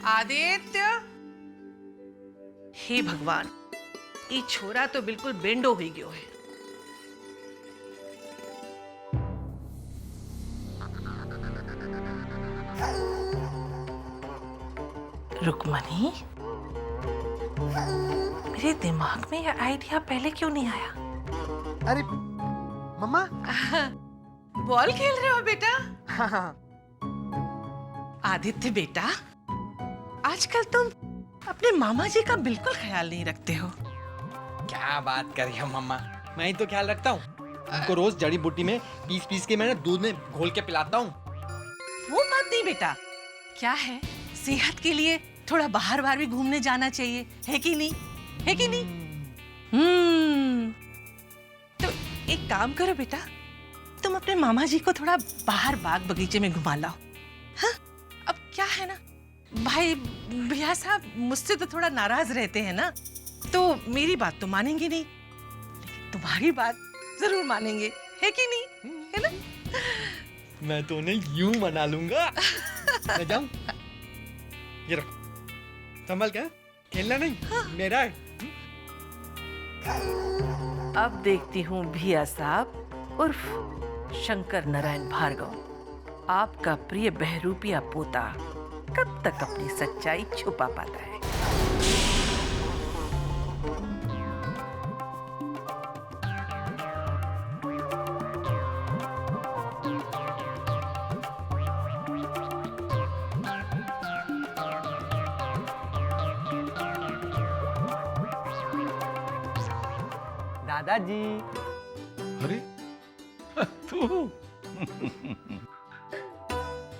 आदित्य, हे भगवान, ये छोरा तो बिल्कुल बेंडो हो गयो है। रुकमनी, मेरे दिमाग में यह आइडिया पहले क्यों नहीं आया? अरे मम्मा, बॉल खेल रहे हो बेटा? हाँ। आदित्य बेटा, आजकल तुम अपने मामा जी का बिल्कुल ख्याल नहीं रखते हो। क्या बात कर रही हो मम्मा, मैं ही तो ख्याल रखता हूँ। उनको रोज जड़ी बूटी में पीस के मैंने दूध में घोल के पिलाता हूँ। वो बात नहीं बेटा, क्या है, सेहत के लिए थोड़ा बाहर बाहर भी घूमने जाना चाहिए, है कि नहीं? है कि नहीं? तो एक काम करो बेटा, तुम अपने मामा जी को थोड़ा बाहर बाग बगीचे में घुमा लाओ। हाँ? अब क्या है ना, भाई भैया साहब मुझसे तो थोड़ा नाराज रहते हैं ना, तो मेरी बात तो मानेंगे नहीं, लेकिन तुम्हारी बात जरूर मानेंगे, है कि नहीं? है ना? मैं तो उन्हें यूं मना लूंगा। मैं जाऊं? ये रखो, संभल के, खेलना नहीं। हाँ। मेरा है। अब देखती हूँ भैया साहब उर्फ शंकर नारायण भार्गव, आपका प्रिय बहरूपिया पोता कब तक अपनी सच्चाई छुपा पाता है। दादाजी। अरे तू।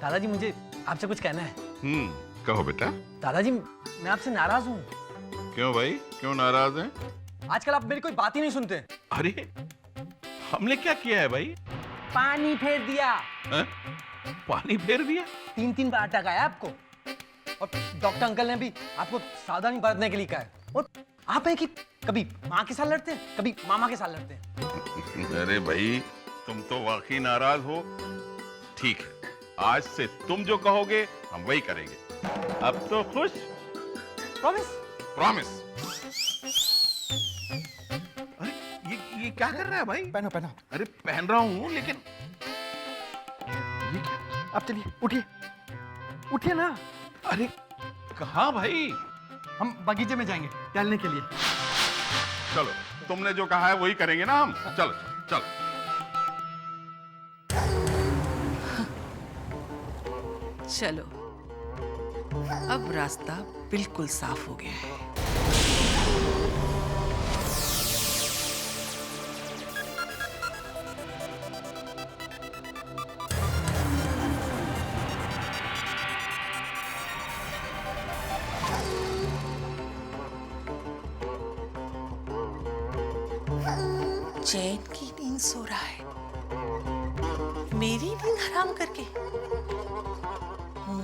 दादाजी, मुझे आपसे कुछ कहना है। कहो बेटा। दादाजी, मैं आपसे नाराज हूँ। क्यों भाई, क्यों नाराज हैं? आजकल आप मेरी कोई बात ही नहीं सुनते। अरे हमने क्या किया है भाई? पानी फेर दिया। है? पानी फेर दिया? 3 बार अटैक आया आपको, और डॉक्टर अंकल ने भी आपको सावधानी बरतने के लिए कहा है। और आप है कि कभी माँ के साथ लड़ते हैं, कभी मामा के साथ लड़ते हैं। अरे भाई, तुम तो वाकई नाराज हो। ठीक है, आज से तुम जो कहोगे हम वही करेंगे। अब तो खुश? प्रॉमिस? प्रॉमिस। अरे ये क्या कर रहा है भाई? पहनो पहनो। अरे पहन रहा हूँ, लेकिन ये क्या? अब चलिए, उठिए उठिए ना। अरे कहाँ भाई? हम बगीचे में जाएंगे टहलने के लिए। चलो, तुमने जो कहा है वही करेंगे ना हम। चलो चलो चलो। चलो, अब रास्ता बिल्कुल साफ हो गया है। चैन की नींद सो रहा है, मेरी नींद हराम करके।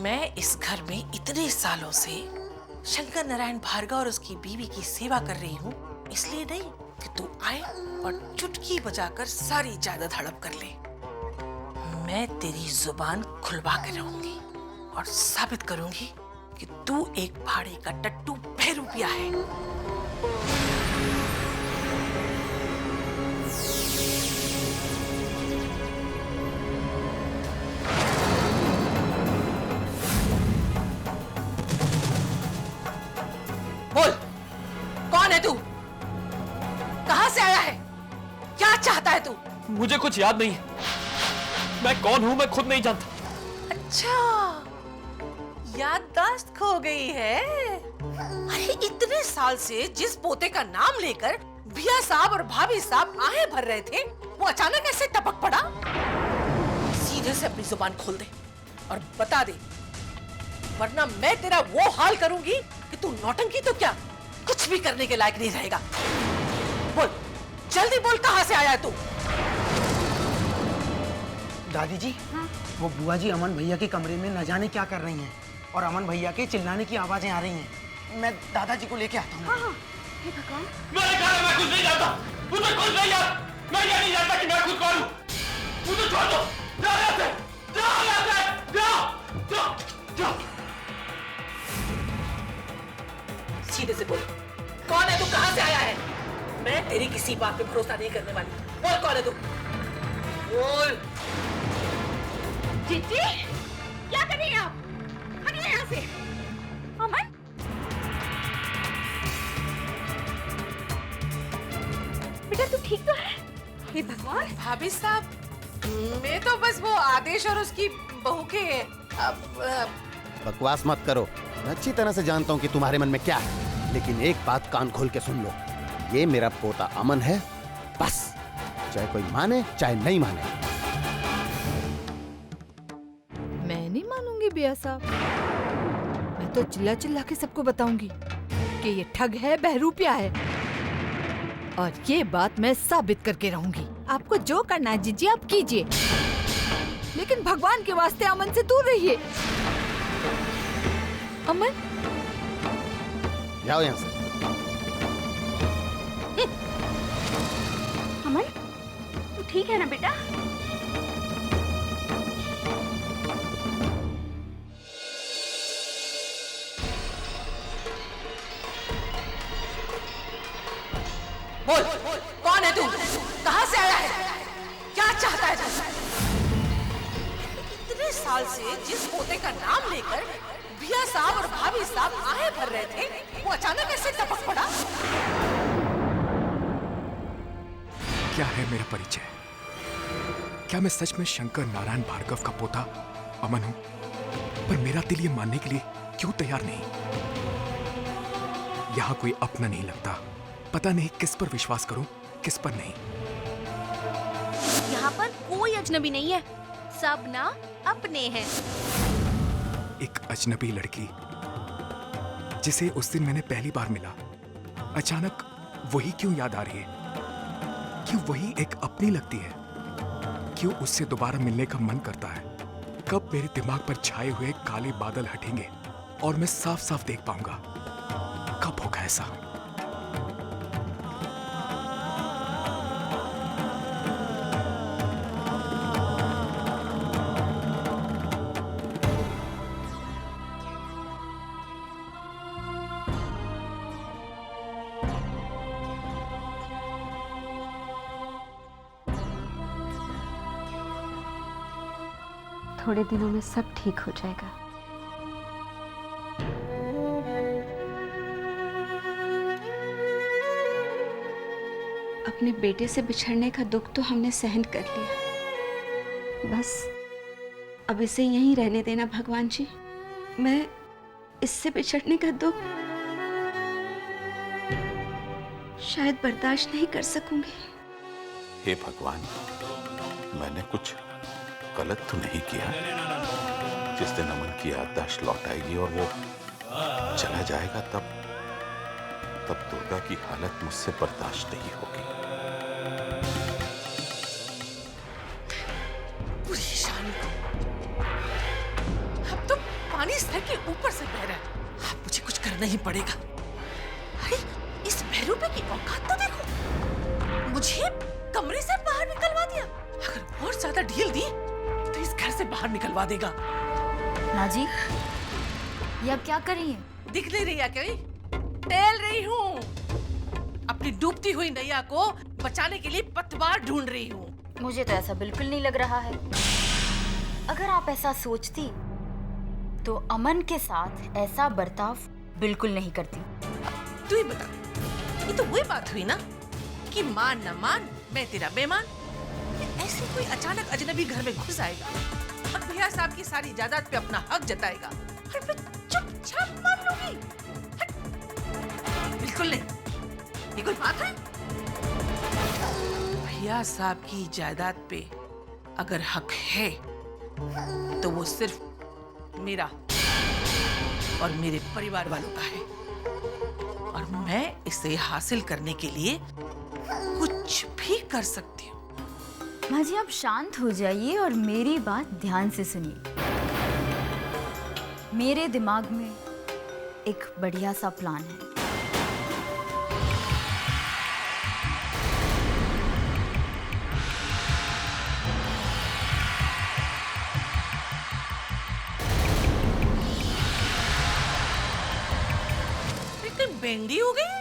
मैं इस घर में इतने सालों से शंकर नारायण भार्गव और उसकी बीवी की सेवा कर रही हूँ, इसलिए नहीं कि तू आए और चुटकी बजाकर सारी जायदाद हड़प कर ले। मैं तेरी जुबान खुलवा कर रहूंगी और साबित करूंगी कि तू एक भाड़े का टट्टू बहरूपिया है। बोल, कौन है तू? कहां से आया है? क्या चाहता है तू? मुझे कुछ याद नहीं है। मैं कौन हूं मैं खुद नहीं जानता। अच्छा, याददाश्त खो गई है। अरे इतने साल से जिस पोते का नाम लेकर भैया साहब और भाभी साहब आहें भर रहे थे, वो अचानक ऐसे टपक पड़ा। सीधे से अपनी जुबान खोल दे और बता दे, वरना मैं तेरा वो हाल करूंगी कि तू नौटंकी तो क्या, कुछ भी करने के लायक नहीं रहेगा। बोल, जल्दी बोल, कहां से आया है तू? दादी जी, वो बुआ जी अमन भैया के कमरे में न जाने क्या कर रही हैं, और अमन भैया के चिल्लाने की आवाजें आ रही हैं। मैं दादाजी को लेके आता हूँ। हाँ, हे भगवान। मैं कुछ नहीं जानता। मुझे कुछ नहीं याद। मैं ये नहीं जानता कि मैं खुद कौन हूँ। मुझे छोड़ दो। जाओ यहाँ से। जाओ यहाँ से। जाओ। जाओ। जाओ। से बोल, कौन है तू, कहां से आया है? मैं तेरी किसी बात पे भरोसा नहीं करने वाली। बोल कौन है तू, बोल। जीजी, क्या कर रही हैं आप? हटिए यहाँ से। अमन, बेटा तू ठीक तो है? हे भगवान। भाभी साहब, मैं तो बस वो आदेश और उसकी बहू के बकवास मत करो। मैं अच्छी तरह से जानता हूँ कि तुम्हारे मन में क्या है, लेकिन एक बात कान खोल के सुन लो, ये मेरा पोता अमन है, बस। चाहे कोई माने चाहे नहीं माने। मैं नहीं मानूंगी बिया साहब। मैं तो चिल्ला चिल्ला के सबको बताऊंगी कि ये ठग है, बहरूपिया है, और ये बात मैं साबित करके रहूंगी। आपको जो करना है जीजी आप कीजिए, लेकिन भगवान के वास्ते अमन से दूर रहिए। अमन, जाओ यहाँ से। अमन, तू ठीक है ना बेटा? बोल, कौन है तू, कहां से आया है, क्या चाहता है तू? इतने साल से जिस पोते का नाम लेकर भैया साहब और भाभी साहब आहें भर रहे थे, वो अचानक ऐसे टपक पड़ा। क्या है मेरा परिचय? क्या मैं सच में शंकर नारायण भार्गव का पोता अमन हूं? पर मेरा दिल ये मानने के लिए क्यों तैयार नहीं? यहां कोई अपना नहीं लगता। पता नहीं किस पर विश्वास करूं, किस पर नहीं। यहाँ पर कोई अजनबी नहीं है, सब ना अपने हैं। एक अजनबी लड़की जिसे उस दिन मैंने पहली बार मिला, अचानक वही क्यों याद आ रही है? क्यों वही एक अपनी लगती है? क्यों उससे दोबारा मिलने का मन करता है? कब मेरे दिमाग पर छाए हुए काले बादल हटेंगे और मैं साफ साफ देख पाऊंगा? कब होगा ऐसा? थोड़े दिनों में सब ठीक हो जाएगा। अपने बेटे से बिछड़ने का दुख तो हमने सहन कर लिया, बस अब इसे यहीं रहने देना भगवान जी। मैं इससे बिछड़ने का दुख शायद बर्दाश्त नहीं कर सकूंगी। हे भगवान, मैंने कुछ गलत तो नहीं किया? जिस दिन अमन की याददाश्त लौट आएगी और वो चला जाएगा, तब दुर्गा की हालत मुझसे बर्दाश्त नहीं होगी। पूरी शान को अब तो पानी सर के ऊपर से बह रहा है। अब मुझे कुछ करना ही पड़ेगा। अरे इस बहरूपे की औकात तो देखो, मुझे कमरे से बाहर निकलवा दिया। अगर और ज्यादा ढील दी तो इस घर से बाहर निकलवा देगा। नाजी, ये आप क्या कर रही हैं? दिख नहीं रही है क्या? टहल रही हूँ, अपनी डूबती हुई नैया को बचाने के लिए पतवार ढूंढ रही हूँ। मुझे तो ऐसा बिल्कुल नहीं लग रहा है। अगर आप ऐसा सोचती तो अमन के साथ ऐसा बर्ताव बिल्कुल नहीं करती। तू ही बता, ये तो वही बात हुई ना कि मान न मान मैं तेरा बेमान। ऐसे कोई अचानक अजनबी घर में घुस आएगा और भैया साहब की सारी जायदाद पे अपना हक जताएगा और मैं चुपचाप मान लूंगी? हट। बिल्कुल नहीं, ये कोई बात है? भैया साहब की जायदाद पे अगर हक है तो वो सिर्फ मेरा और मेरे परिवार वालों का है, और मैं इसे हासिल करने के लिए कुछ भी कर सकती हूँ। माँ जी, आप शांत हो जाइए और मेरी बात ध्यान से सुनिए। मेरे दिमाग में एक बढ़िया सा प्लान है। लेकिन बेंडी हो गई?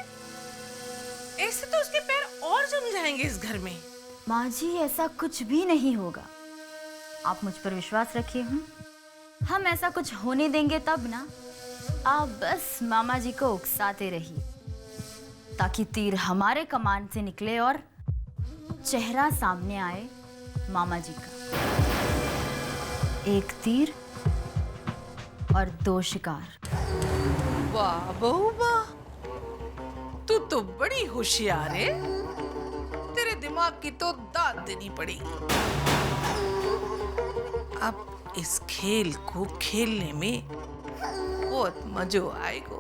ऐसे तो उसके पैर और जम जाएंगे इस घर में। माँ जी ऐसा कुछ भी नहीं होगा, आप मुझ पर विश्वास रखिए। हम ऐसा कुछ होने देंगे तब ना। आप बस मामा जी को उकसाते रहिए ताकि तीर हमारे कमान से निकले और चेहरा सामने आए मामा जी का। एक तीर और 2 शिकार। वाह बहू वाह, तू तो बड़ी होशियार है। तेरे दिमाग की तो दाद देनी पड़ेगी। अब इस खेल को खेलने में बहुत मजा आएगा।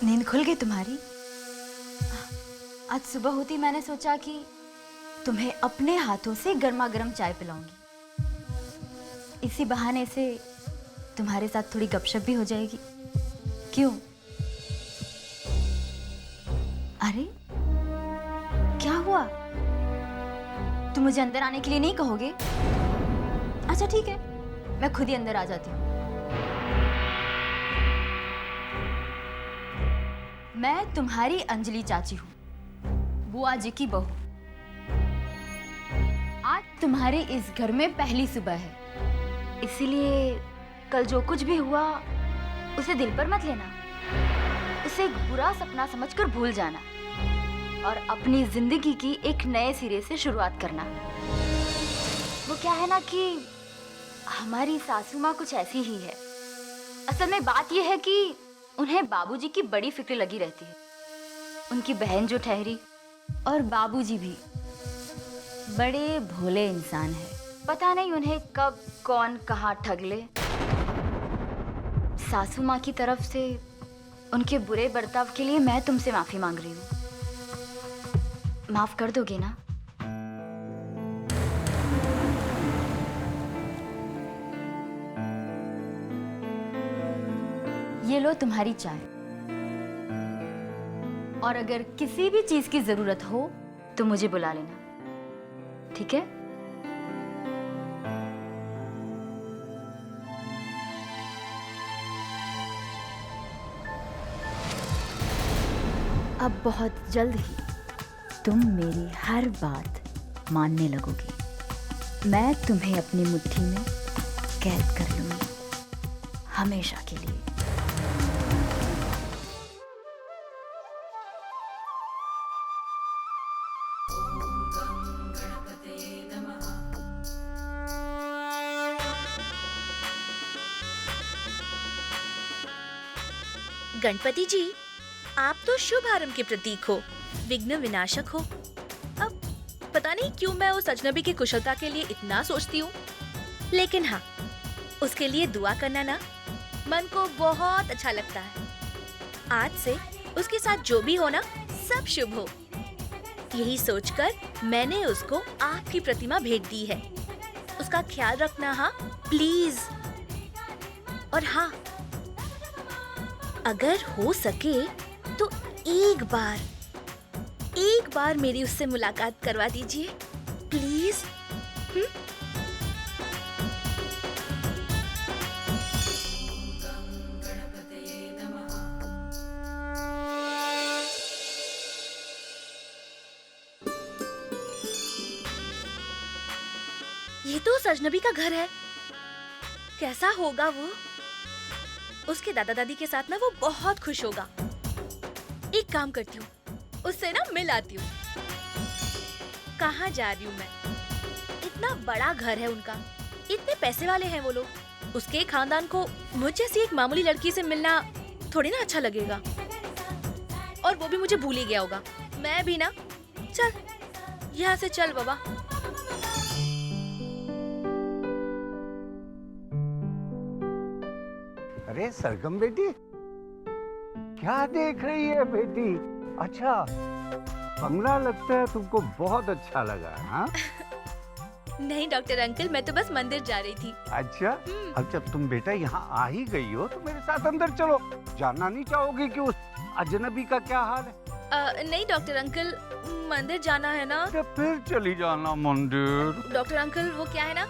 नींद खुल गई तुम्हारी? आज सुबह होती मैंने सोचा कि तुम्हें अपने हाथों से गर्मा गर्म चाय पिलाऊंगी। इसी बहाने से तुम्हारे साथ थोड़ी गपशप भी हो जाएगी। क्यों? अरे क्या हुआ? तुम मुझे अंदर आने के लिए नहीं कहोगे? अच्छा ठीक है, मैं खुद ही अंदर आ जाती हूँ। मैं तुम्हारी अंजलि चाची हूँ, बुआ जी की बहू। आज तुम्हारे इस घर में पहली सुबह है, इसीलिए कल जो कुछ भी हुआ उसे दिल पर मत लेना। उसे एक बुरा सपना समझकर भूल जाना और अपनी जिंदगी की एक नए सिरे से शुरुआत करना। वो क्या है ना कि हमारी सासू माँ कुछ ऐसी ही है। असल में बात यह है कि उन्हें बाबूजी की बड़ी फिक्र लगी रहती है। उनकी बहन जो ठहरी और बाबूजी भी बड़े भोले इंसान है। पता नहीं उन्हें कब कौन कहाँ ठग ले। सासू माँ की तरफ से उनके बुरे बर्ताव के लिए मैं तुमसे माफी मांग रही हूँ। माफ कर दोगे ना? ये लो तुम्हारी चाय, और अगर किसी भी चीज की जरूरत हो तो मुझे बुला लेना, ठीक है? अब बहुत जल्द ही तुम मेरी हर बात मानने लगोगी। मैं तुम्हें अपनी मुट्ठी में कैद कर लूंगी हमेशा के लिए। गणपति जी, आप तो शुभ आरंभ के प्रतीक हो, विघ्न विनाशक हो। अब पता नहीं क्यों मैं उस अजनबी की कुशलता के लिए इतना सोचती हूँ, लेकिन हाँ, उसके लिए दुआ करना ना मन को बहुत अच्छा लगता है। आज से उसके साथ जो भी हो ना, सब शुभ हो। यही सोचकर मैंने उसको आपकी प्रतिमा भेंट दी है। उसका ख्याल रखना हाँ, प्लीज। और हाँ, अगर हो सके तो एक बार मेरी उससे मुलाकात करवा दीजिए, प्लीज। ये तो उस अजनबी का घर है। कैसा होगा वो? उसके दादा दादी के साथ ना वो बहुत खुश होगा। एक काम करती हूँ, उससे ना मिल आती हूँ। कहाँ जा रही हूँ मैं? इतना बड़ा घर है उनका, इतने पैसे वाले हैं वो लोग। उसके खानदान को मुझ जैसी एक मामूली लड़की से मिलना थोड़ी ना अच्छा लगेगा। और वो भी मुझे भूल ही गया होगा। मैं भी ना। चल यहाँ से चल बाबा। अरे सरगम बेटी, क्या देख रही है बेटी? अच्छा, बंगला लगता है तुमको बहुत अच्छा लगा, हाँ? नहीं डॉक्टर अंकल, मैं तो बस मंदिर जा रही थी। अच्छा, अब जब तुम बेटा यहाँ आ ही गई हो तो मेरे साथ अंदर चलो। जानना नहीं चाहोगी कि उस अजनबी का क्या हाल है? नहीं डॉक्टर अंकल, मंदिर जाना है ना। तो फिर चली जाना मंदिर। डॉक्टर अंकल वो क्या है ना,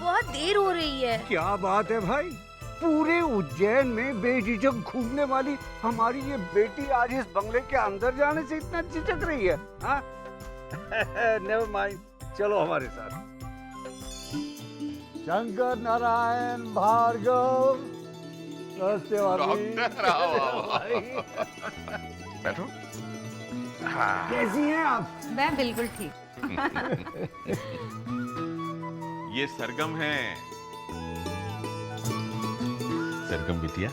बहुत देर हो रही है। क्या बात है भाई, पूरे उज्जैन में बेझिझक घूमने वाली हमारी ये बेटी आज इस बंगले के अंदर जाने से इतना झिझक रही है, हाँ? नेवर माइंड, चलो हमारे साथ। शंकर नारायण भार्गव, नमस्ते भाभी। बैठो। कैसी हैं आप? मैं बिल्कुल ठीक। ये सरगम है। सरगम बिटिया,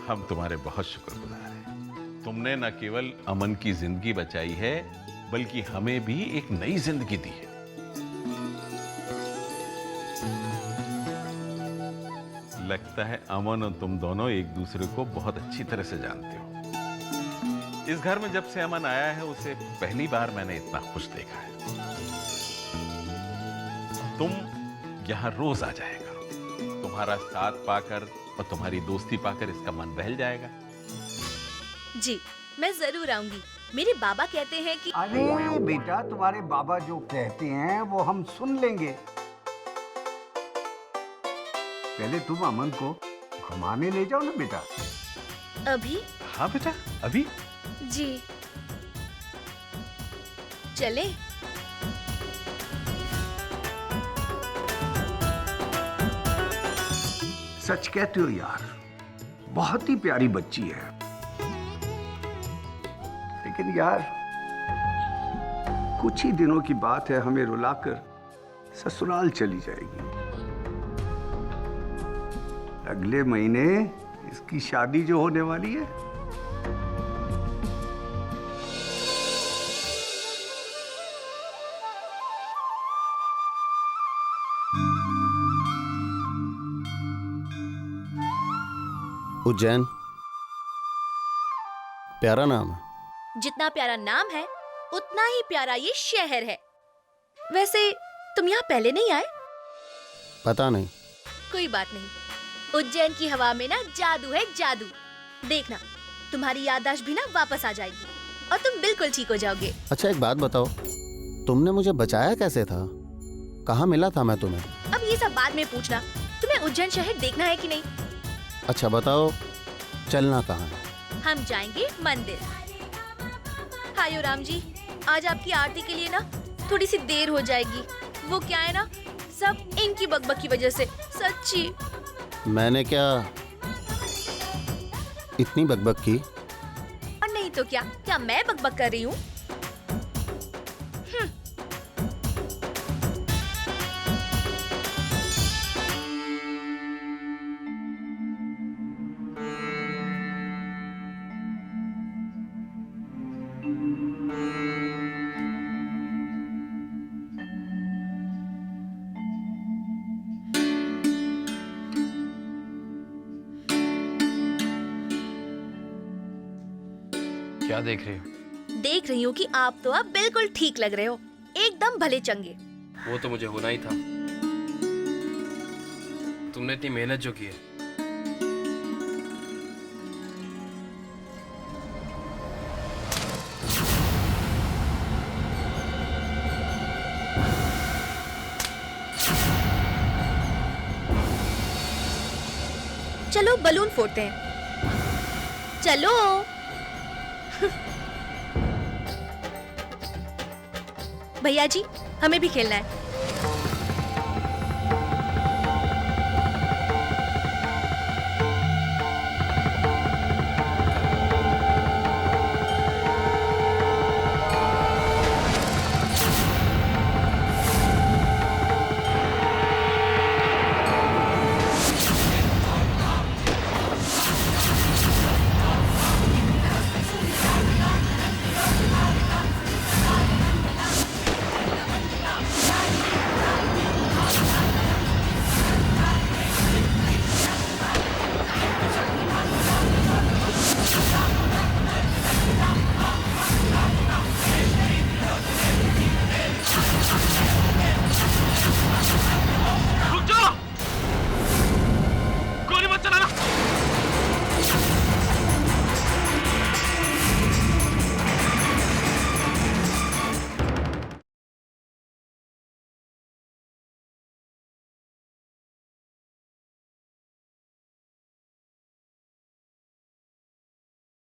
हम तुम्हारे बहुत शुक्रगुजार हैं। तुमने न केवल अमन की जिंदगी बचाई है, बल्कि हमें भी एक नई जिंदगी दी है। लगता है अमन और तुम दोनों एक दूसरे को बहुत अच्छी तरह से जानते हो। इस घर में जब से अमन आया है, उसे पहली बार मैंने इतना खुश देखा है। तुम यहाँ रोज आ जाया करो। तुम्हारा साथ पाकर और तुम्हारी दोस्ती पाकर इसका मन बहल जाएगा। जी मैं जरूर आऊंगी। मेरे बाबा कहते हैं कि अरे बेटा, तुम्हारे बाबा जो कहते हैं वो हम सुन लेंगे। पहले तुम अमन को घुमाने ले जाओ ना बेटा। अभी? हाँ बेटा, अभी। जी चले। सच कहते हो यार, बहुत ही प्यारी बच्ची है। लेकिन यार, कुछ ही दिनों की बात है, हमें रुलाकर ससुराल चली जाएगी। अगले महीने इसकी शादी जो होने वाली है। उज्जैन प्यारा नाम है। जितना प्यारा नाम है उतना ही प्यारा ये शहर है। वैसे तुम यहाँ पहले नहीं आए? पता नहीं। कोई बात नहीं, उज्जैन की हवा में ना जादू है, जादू। देखना, तुम्हारी याददाश्त भी ना वापस आ जाएगी और तुम बिल्कुल ठीक हो जाओगे। अच्छा एक बात बताओ, तुमने मुझे बचाया कैसे था? कहाँ मिला था मैं तुम्हें? अब ये सब बाद में पूछना। तुम्हें उज्जैन शहर देखना है कि नहीं? अच्छा बताओ, चलना कहाँ है? हम जाएंगे मंदिर। हायो राम जी, आज आपकी आरती के लिए ना थोड़ी सी देर हो जाएगी। वो क्या है ना, सब इनकी बकबक की वजह से। सच्ची। मैंने क्या इतनी बकबक की? और नहीं तो क्या मैं बकबक कर रही हूँ? क्या देख रही हो? देख रही हूँ कि आप तो अब बिल्कुल ठीक लग रहे हो, एकदम भले चंगे। वो तो मुझे होना ही था। तुमने इतनी मेहनत जो की है। चलो बलून फोड़ते हैं। चलो। भैया जी, हमें भी खेलना है।